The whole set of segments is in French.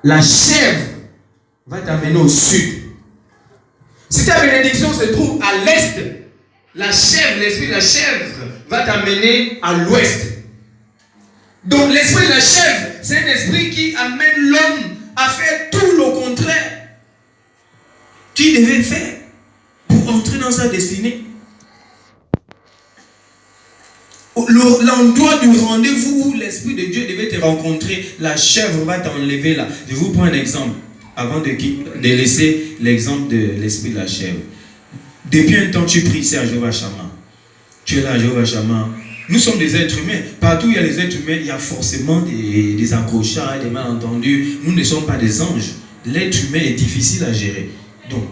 la chèvre va t'amener au sud. Si ta bénédiction se trouve à l'est, la chèvre, l'esprit de la chèvre va t'amener à l'ouest. Donc l'esprit de la chèvre, c'est un esprit qui amène l'homme à faire tout le contraire qu'il devait faire pour entrer dans sa destinée. L'endroit du rendez-vous où l'Esprit de Dieu devait te rencontrer, la chèvre va t'enlever là. Je vous prends un exemple avant de laisser l'exemple de l'esprit de la chèvre. Depuis un temps, tu pries ici à Jéhovah Shammah. Tu es là à Jéhovah Shammah. Nous sommes des êtres humains. Partout où il y a des êtres humains, il y a forcément des accrochages, des malentendus. Nous ne sommes pas des anges. L'être humain est difficile à gérer. Donc,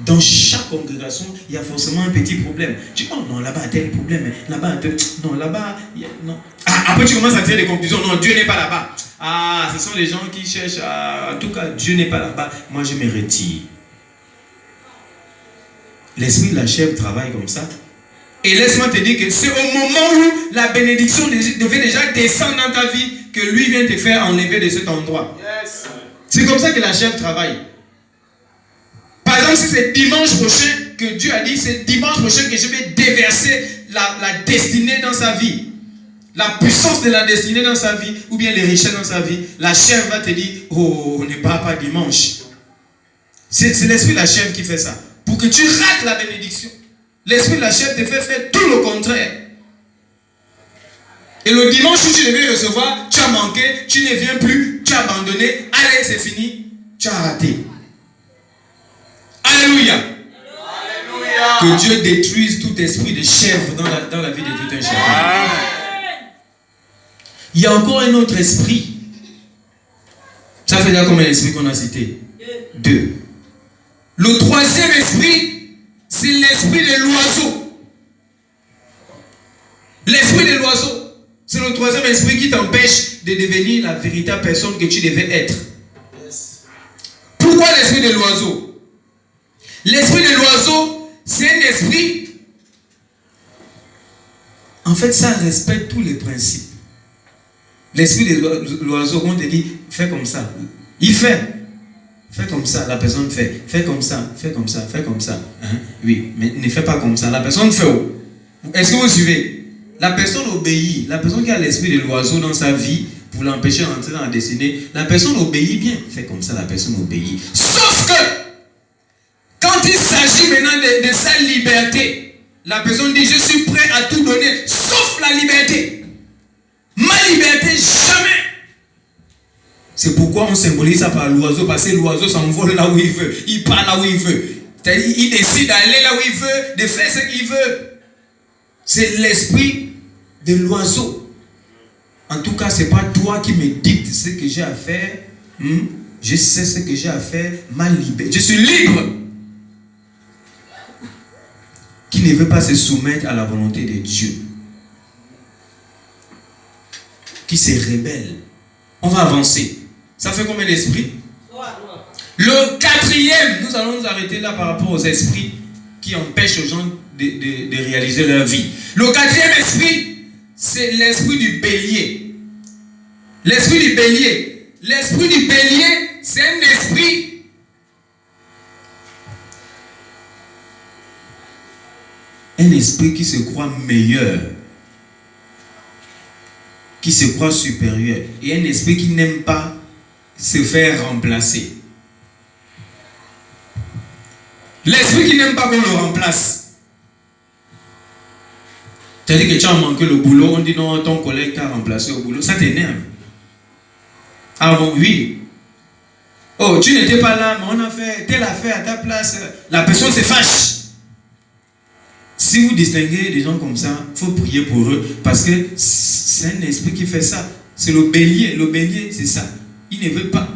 dans chaque congrégation, il y a forcément un petit problème. Tu dis, oh non, là-bas, tel problème. Là-bas, non, là-bas, non. Après, tu commences à tirer des conclusions. Non, Dieu n'est pas là-bas. Ah, ce sont les gens qui cherchent. En tout cas, Dieu n'est pas là-bas. Moi, je me retire. L'esprit de la chèvre travaille comme ça. Et laisse-moi te dire que c'est au moment où la bénédiction devait déjà descendre dans ta vie que lui vient te faire enlever de cet endroit. Yes. C'est comme ça que la chèvre travaille. Par exemple, si c'est dimanche prochain que Dieu a dit, c'est dimanche prochain que je vais déverser la destinée dans sa vie. La puissance de la destinée dans sa vie, ou bien les richesses dans sa vie, la chèvre va te dire, oh, on ne part pas dimanche. C'est l'esprit de la chèvre qui fait ça. Pour que tu rates la bénédiction. L'esprit de la chèvre te fait faire tout le contraire. Et le dimanche où tu devais recevoir, tu as manqué, tu ne viens plus, tu as abandonné, allez, c'est fini, tu as raté. Alléluia. Alléluia. Que Dieu détruise tout esprit de chèvre dans la vie de tout un chèvre. Il y a encore un autre esprit. Ça fait déjà combien d'esprits qu'on a cité? 2. Le troisième esprit, c'est l'esprit de l'oiseau. L'esprit de l'oiseau, c'est le troisième esprit qui t'empêche de devenir la véritable personne que tu devais être. Pourquoi l'esprit de l'oiseau? L'esprit de l'oiseau, c'est un esprit. En fait, ça respecte tous les principes. L'esprit de l'oiseau, on te dit, fais comme ça. Il fait. Fais comme ça, la personne fait. Fais comme ça, fais comme ça, fais comme ça. Hein? Oui, mais ne fais pas comme ça. La personne fait. Est-ce que vous suivez? La personne obéit. La personne qui a l'esprit de l'oiseau dans sa vie, pour l'empêcher d'entrer dans la destinée, la personne obéit bien. Fais comme ça, la personne obéit. Sauf que, quand il s'agit maintenant de sa liberté, la personne dit, je suis prêt à tout donner, sauf la liberté. Ma liberté, jamais. C'est pourquoi on symbolise ça par l'oiseau, parce que l'oiseau s'envole là où il veut, il part là où il veut. C'est-à-dire, il décide d'aller là où il veut, de faire ce qu'il veut. C'est l'esprit de l'oiseau. En tout cas, ce n'est pas toi qui me dictes ce que j'ai à faire. Je sais ce que j'ai à faire, ma liberté. Je suis libre. Qui ne veut pas se soumettre à la volonté de Dieu. Qui se rebelle. On va avancer. Ça fait combien d'esprits? Le quatrième, nous allons nous arrêter là par rapport aux esprits qui empêchent aux gens de réaliser leur vie. Le quatrième esprit, c'est l'esprit du bélier. L'esprit du bélier. L'esprit du bélier, c'est un esprit qui se croit meilleur, qui se croit supérieur, et un esprit qui n'aime pas se faire remplacer. L'esprit qui n'aime pas qu'on le remplace. C'est-à-dire que tu as manqué le boulot, on dit non, ton collègue t'a remplacé au boulot, ça t'énerve. Ah bon, oui. Oh, tu n'étais pas là, mais on a fait telle affaire à ta place. La personne se fâche. Si vous distinguez des gens comme ça, il faut prier pour eux, parce que c'est un esprit qui fait ça. C'est le bélier. Le bélier, c'est ça. Il ne veut pas.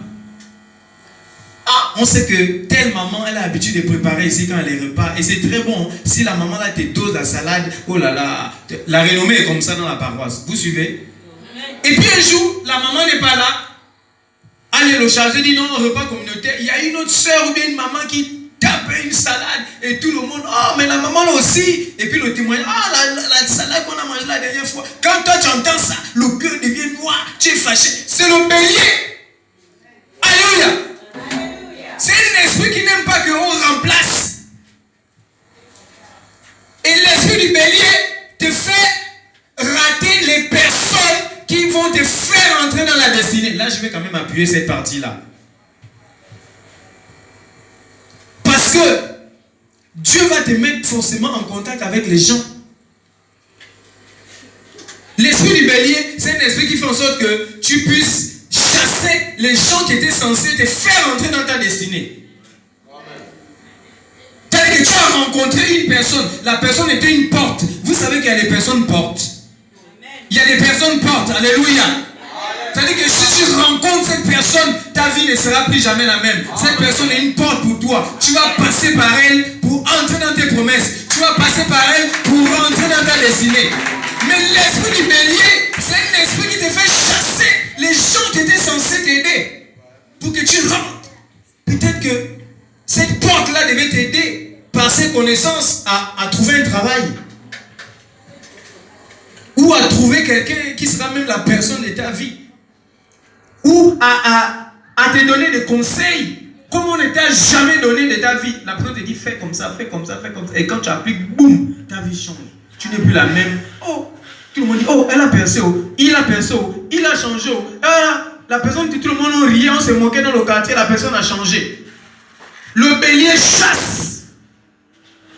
Ah, on sait que telle maman, elle a l'habitude de préparer ici quand elle est repas. Et c'est très bon. Si la maman là te dose la salade, oh là là, la renommée est comme ça dans la paroisse. Vous suivez? Et puis un jour, la maman n'est pas là. Allez le charger, dit non, repas communautaire. Il y a une autre soeur ou bien une maman qui tape une salade et tout le monde, oh mais la maman là aussi. Et puis le témoignage, la salade qu'on a mangée la dernière fois. Quand toi tu entends ça, le cœur devient noir, tu es fâché. C'est le bélier. Alléluia. appuyer cette partie-là. Parce que Dieu va te mettre forcément en contact avec les gens. L'esprit du bélier, c'est un esprit qui fait en sorte que tu puisses chasser les gens qui étaient censés te faire entrer dans ta destinée. C'est-à-dire que tu as rencontré une personne, la personne était une porte. Vous savez qu'il y a des personnes portes. Il y a des personnes portes, alléluia. C'est-à-dire que si tu rencontres cette personne, ta vie ne sera plus jamais la même. Cette personne est une porte pour toi. Tu vas passer par elle pour entrer dans tes promesses. Tu vas passer par elle pour rentrer dans ta destinée. Mais l'esprit du bélier, c'est un esprit qui te fait chasser les gens qui étaient censés t'aider pour que tu rentres. Peut-être que cette porte-là devait t'aider par ses connaissances à trouver un travail. Ou à trouver quelqu'un qui sera même la personne de ta vie. Ou à te donner des conseils comme on ne t'a jamais donné de ta vie. La personne te dit fais comme ça, fais comme ça, fais comme ça. Et quand tu appliques, boum, ta vie change. Tu n'es plus la même. Oh, tout le monde dit, oh, elle a percé, oh, il a percé, oh, il a changé, oh. Ah, la personne, tout le monde riait, on se moquait dans le quartier, la personne a changé. Le bélier chasse.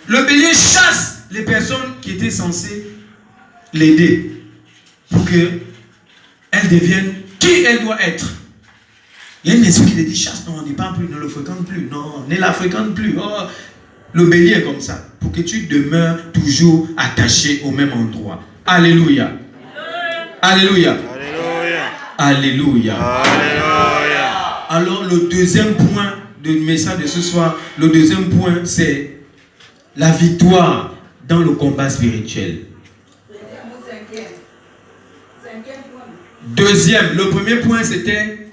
Le bélier chasse les personnes qui étaient censées l'aider pour qu'elle devienne qui elle doit être. Il y a un esprit qui te dit chasse, non, on n'y parle plus, ne le fréquente plus, non, ne la fréquente plus. Oh. Le bélier est comme ça, pour que tu demeures toujours attaché au même endroit. Alléluia. Alléluia. Alléluia. Alléluia. Alléluia. Alors le deuxième point du message de ce soir, le deuxième point c'est la victoire dans le combat spirituel. Deuxième, le premier point c'était,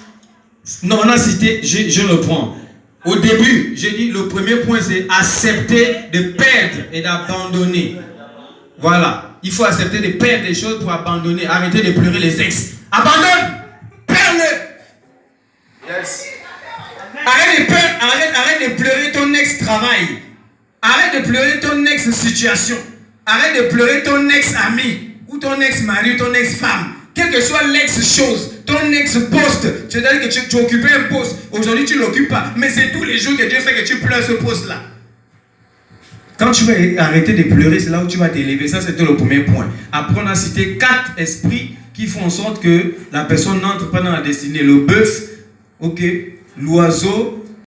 non on a cité, je reprends. Au début, j'ai dit le premier point c'est accepter de perdre et d'abandonner. Voilà, il faut accepter de perdre des choses pour abandonner. Arrêtez de pleurer les ex. Abandonne, perds-le. Yes. Arrête de pleurer ton ex-travail. Arrête de pleurer ton ex-situation. Arrête de pleurer ton ex-ami ou ton ex-mari, ton ex-femme. Quelle que soit l'ex-chose, ton ex-poste, c'est-à-dire que tu occupais un poste, aujourd'hui tu ne l'occupes pas, mais c'est tous les jours que Dieu fait que tu pleures ce poste-là. Quand tu vas arrêter de pleurer, c'est là où tu vas t'élever. Ça, c'était le premier point. Après, on a cité 4 esprits qui font en sorte que la personne n'entre pas dans la destinée. Le bœuf, ok, l'oiseau,